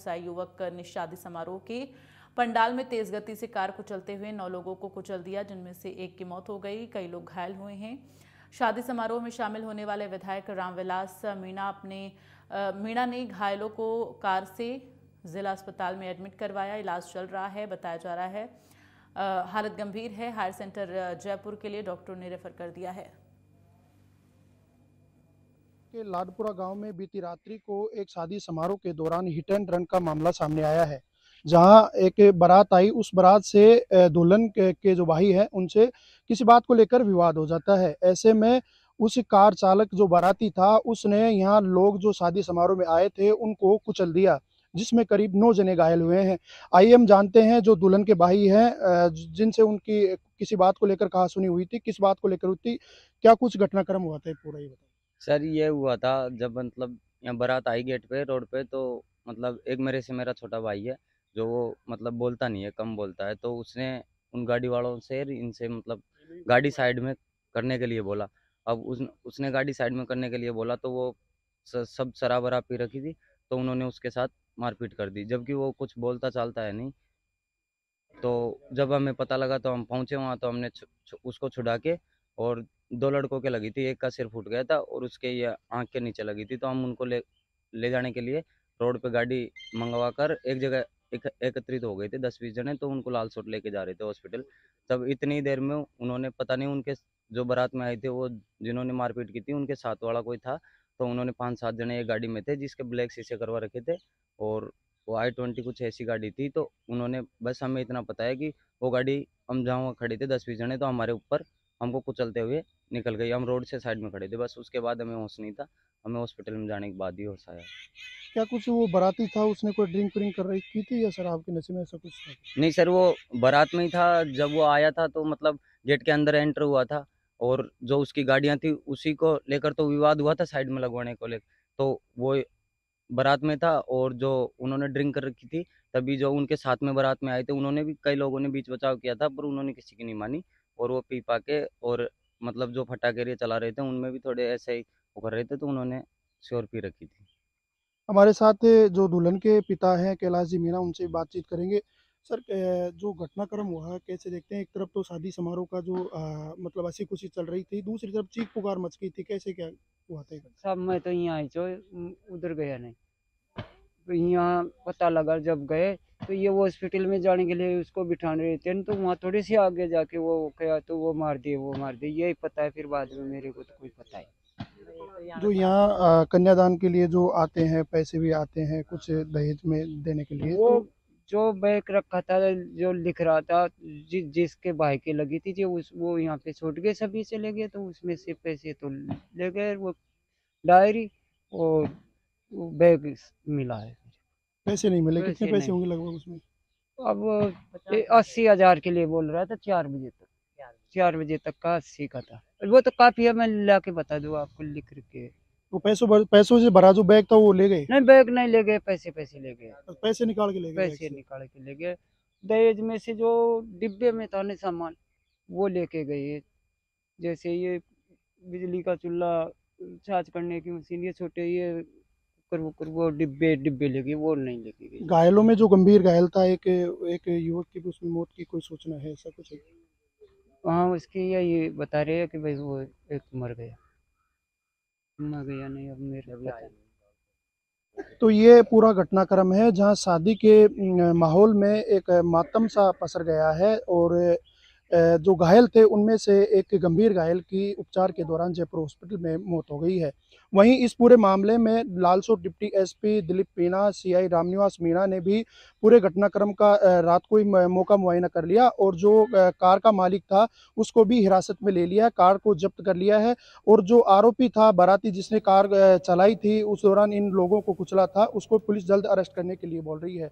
उत्साही युवक ने शादी समारोह के पंडाल में तेज गति से कार कुचलते हुए 9 लोगों को कुचल दिया, जिनमें से एक की मौत हो गई। कई लोग घायल हुए हैं। शादी समारोह में शामिल होने वाले विधायक रामविलास मीणा ने घायलों को कार से जिला अस्पताल में एडमिट करवाया। इलाज चल रहा है, बताया जा रहा है हालत गंभीर है। हायर सेंटर जयपुर के लिए डॉक्टर ने रेफर कर दिया है। लाडपुरा गांव में बीती रात्रि को एक शादी समारोह के दौरान हिट एंड रन का मामला सामने आया है, जहां एक बारात आई। उस बारात से दुल्हन के जो भाई है उनसे किसी बात को लेकर विवाद हो जाता है। ऐसे में उस कार चालक जो बाराती था उसने यहां लोग जो शादी समारोह में आए थे उनको कुचल दिया, जिसमें करीब 9 जने घायल हुए हैं। आइए हम जानते हैं जो दुल्हन के भाई हैं, जिनसे उनकी किसी बात को लेकर कहासुनी हुई थी, किस बात को लेकर हुई थी, क्या कुछ घटनाक्रम हुआ था, पूरा ही बताइए। सर ये हुआ था जब मतलब यहाँ बारात आई गेट पे रोड पे, तो मतलब एक मेरे से मेरा छोटा भाई है जो वो मतलब बोलता नहीं है, कम बोलता है। तो उसने उन गाड़ी वालों से इनसे मतलब गाड़ी साइड में करने के लिए बोला। अब उसने गाड़ी साइड में करने के लिए बोला तो वो सब शराब वराब पी रखी थी, तो उन्होंने उसके साथ मारपीट कर दी, जबकि वो कुछ बोलता चालता है नहीं। तो जब हमें पता लगा तो हम पहुंचे वहाँ, तो हमने उसको छुड़ा के, और 2 लड़कों के लगी थी, एक का सिर फूट गया था और उसके ये आँख के नीचे लगी थी। तो हम उनको ले जाने के लिए रोड पे गाड़ी मंगवा कर एक जगह एकत्रित हो गए थे 10-20 जने, तो उनको लालसोट लेके जा रहे थे हॉस्पिटल। तब इतनी देर में उन्होंने पता नहीं, उनके जो बारात में आए थे वो जिन्होंने मारपीट की थी उनके साथ वाला कोई था, तो उन्होंने 5-7 जने एक गाड़ी में थे जिसके ब्लैक शीशे करवा रखे थे, और वो i20 कुछ ऐसी गाड़ी थी। तो उन्होंने बस हमें इतना पता है कि वो गाड़ी, हम जहाँ खड़े थे 10-20 जने, तो हमारे ऊपर हमको कुचलते हुए निकल गई। हम रोड से साइड में खड़े थे, बस उसके बाद हमें होश नहीं था। हमें हॉस्पिटल में जाने के बाद ही होश आया। क्या कुछ वो बाराती था, उसने कोई ड्रिंक व्रिंक कर रही की थी या शराब के नशे में, ऐसा कुछ था? नहीं सर, वो बारात में ही था। जब वो आया था तो मतलब गेट के अंदर एंटर हुआ था, और जो उसकी गाड़ियां थी उसी को लेकर तो विवाद हुआ था साइड में लगवाने को लेकर। तो वो बारात में था, और जो उन्होंने ड्रिंक कर रखी थी, तभी जो उनके साथ में बारात में आए थे उन्होंने भी, कई लोगों ने बीच बचाव किया था, पर उन्होंने किसी की नहीं मानी। और वो पी पा के, और मतलब जो फटाके चला रहे थे उनमें भी थोड़े ऐसे ही वो कर रहे थे, तो उन्होंने श्योर पी रखी थी। हमारे साथ जो दुल्हन के पिता हैं कैलाश जी मीणा, उनसे बातचीत करेंगे। सर, जो घटनाक्रम हुआ कैसे देखते हैं? एक तरफ तो शादी समारोह का जो मतलब हंसी खुशी चल रही थी, दूसरी तरफ चीख पुकार मच गई थी, कैसे क्या हुआ था? सब मैं तो यहाँ आई जो उधर गया नहीं, तो यहाँ पता लगा जब गए तो ये वो हॉस्पिटल में जाने के लिए उसको बिठा रहे थे, तो वहाँ थोड़ी सी आगे जाके वो क्या, तो वो मार दिए यही पता है। फिर बाद में मेरे को तो कोई पता है। जो यहाँ कन्यादान के लिए जो आते हैं, पैसे भी आते हैं कुछ दहेज में देने के लिए, वो तो जो बैग रखा था, जो लिख रहा था, जिसके भाई की लगी थी, जो वो यहाँ पे छोड़ गए, सभी चले गए, तो उसमें से पैसे तो ले गए, वो डायरी और वो बैग मिला है। पैसे नहीं मिले? कितने पैसे पैसे नहीं। होंगे लगभग उसमें? अब 80,000 के लिए बोल रहा था, 4 बजे तक का 80 का था। वो तो काफी है, मैं ला के बता दूँ आपको लिख के। तो पैसों से भरा जो बैग था वो ले गए? नहीं, बैग नहीं ले गए, पैसे ले गए। पैसे निकाल के ले गए बैग पैसे से? निकाल के ले गए। दहेज में से जो डिब्बे में था ना सामान, वो लेके गए। जैसे ये बिजली का चूल्हा, चार्ज करने की मशीन, ये छोटे ये कुकर वो डिब्बे ले गए, वो नहीं लेके गए। घायलों में जो गंभीर घायल था, एक एक युवक की भी उसमें मौत की कोई सूचना है, ऐसा कुछ है? हाँ, उसकी ये बता रहे हैं कि भाई वो एक मर गया नहीं, अब मेरे पता नहीं। तो ये पूरा घटनाक्रम है जहां शादी के माहौल में एक मातम सा पसर गया है, और जो घायल थे उनमें से एक गंभीर घायल की उपचार के दौरान जयपुर हॉस्पिटल में मौत हो गई है। वहीं इस पूरे मामले में Lalsot deputy SP Dilip Meena, CI Ramniwas Meena ने भी पूरे घटनाक्रम का रात को ही मौका मुआयना कर लिया, और जो कार का मालिक था उसको भी हिरासत में ले लिया, कार को जब्त कर लिया है। और जो आरोपी था बाराती जिसने कार चलाई थी, उस दौरान इन लोगों को कुचला था, उसको पुलिस जल्द अरेस्ट करने के लिए बोल रही है।